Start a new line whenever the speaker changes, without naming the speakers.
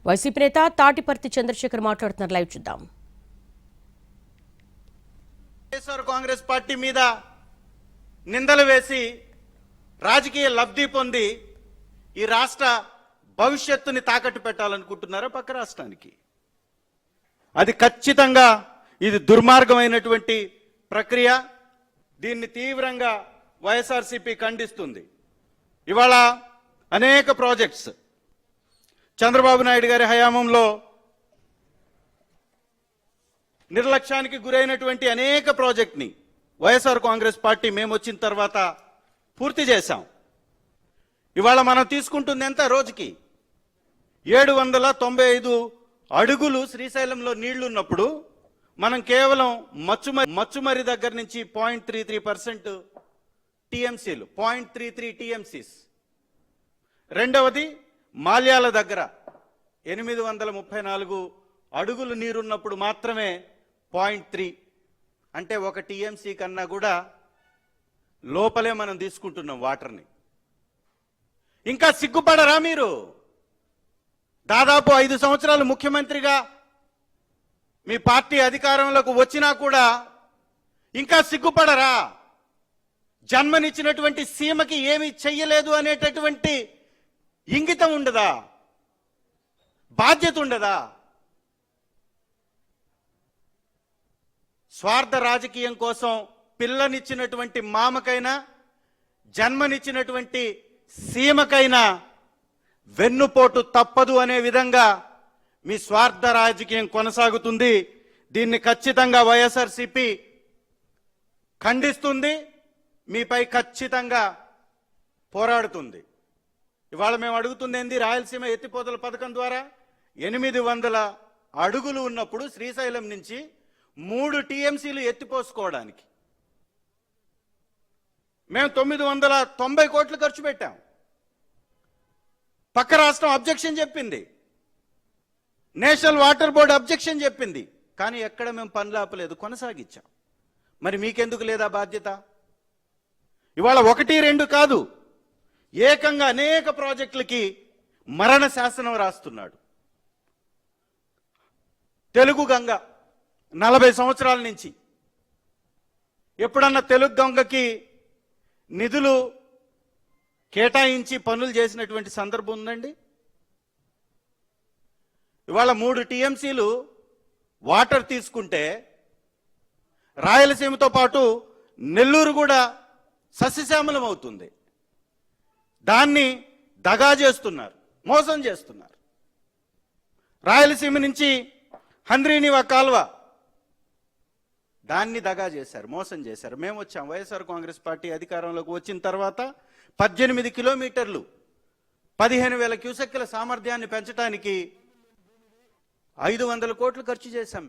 YCP నేత తాటిపర్తి చంద్రశేఖర్ మాట్లాడుతున్నారు. Live చూద్దాం.
కాంగ్రెస్ పార్టీ మీద నిందలు వేసి రాజకీయ లబ్ధి పొంది ఈ రాష్ట్ర భవిష్యత్తుని తాకట్టు పెట్టాలనుకుంటున్నారా పక్క రాష్ట్రానికి? అది ఖచ్చితంగా ఇది దుర్మార్గమైనటువంటి ప్రక్రియ. దీన్ని తీవ్రంగా వైఎస్ఆర్సీపీ ఖండిస్తుంది. ఇవాళ అనేక ప్రాజెక్ట్స్ చంద్రబాబు నాయుడు గారి హయాంలో నిర్లక్ష్యానికి గురైనటువంటి అనేక ప్రాజెక్ట్ని వైఎస్ఆర్ కాంగ్రెస్ పార్టీ మేము వచ్చిన తర్వాత పూర్తి చేశాం. ఇవాళ మనం తీసుకుంటుంది ఎంత? రోజుకి 795 అడుగులు శ్రీశైలంలో నీళ్లున్నప్పుడు మనం కేవలం మచ్చుమరి దగ్గర నుంచి 0.33% టీఎంసీలు, 0.33 టీఎంసీస్. రెండవది మాల్యాల దగ్గర 834 అడుగులు నీరున్నప్పుడు మాత్రమే 0.3, అంటే 1 టీఎంసీ కన్నా కూడా లోపలే మనం తీసుకుంటున్నాం వాటర్ని. ఇంకా సిగ్గుపడరా మీరు? దాదాపు 5 సంవత్సరాలు ముఖ్యమంత్రిగా మీ పార్టీ అధికారంలోకి వచ్చినా కూడా ఇంకా సిగ్గుపడరా? జన్మనిచ్చినటువంటి సీమకి ఏమీ చెయ్యలేదు అనేటటువంటి ఇంగితం ఉండదా? బాధ్యత ఉండదా? స్వార్థ రాజకీయం కోసం పిల్లనిచ్చినటువంటి మామకైనా జన్మనిచ్చినటువంటి సీమకైనా వెన్నుపోటు తప్పదు అనే విధంగా మీ స్వార్థ రాజకీయం కొనసాగుతుంది. దీన్ని ఖచ్చితంగా వైఎస్ఆర్సీపీ ఖండిస్తుంది, మీపై ఖచ్చితంగా పోరాడుతుంది. ఇవాళ మేము అడుగుతుంది ఏంది? రాయలసీమ ఎత్తిపోతల పథకం ద్వారా 800 అడుగులు ఉన్నప్పుడు శ్రీశైలం నుంచి 3 టీఎంసీలు ఎత్తిపోసుకోవడానికి మేము 990 కోట్లు ఖర్చు పెట్టాం. పక్క రాష్ట్రం అబ్జెక్షన్ చెప్పింది, నేషనల్ వాటర్ బోర్డు అబ్జెక్షన్ చెప్పింది, కానీ ఎక్కడ మేము పనులు ఆపలేదు, కొనసాగించాం. మరి మీకెందుకు లేదా బాధ్యత? ఇవాళ 1, 2 కాదు, ఏకంగా అనేక ప్రాజెక్టులకి మరణ శాసనం రాస్తున్నాడు. తెలుగు గంగ 40 సంవత్సరాల నుంచి ఎప్పుడన్నా తెలుగు గంగకి నిధులు కేటాయించి పనులు చేసినటువంటి సందర్భం ఉందండి? ఇవాళ 3 టీఎంసీలు వాటర్ తీసుకుంటే రాయలసీమతో పాటు నెల్లూరు కూడా సస్యశ్యామలం అవుతుంది. దాన్ని దగా చేస్తున్నారు, మోసం చేస్తున్నారు. రాయలసీమ నుంచి హంద్రీనివా కాల్వ, దాన్ని దగా చేశారు, మోసం చేశారు. మేము వచ్చాం, వైఎస్ఆర్ కాంగ్రెస్ పార్టీ అధికారంలోకి వచ్చిన తర్వాత 18 కిలోమీటర్లు 15,000 క్యూసెక్కుల సామర్థ్యాన్ని పెంచడానికి 500 కోట్లు ఖర్చు చేశాం.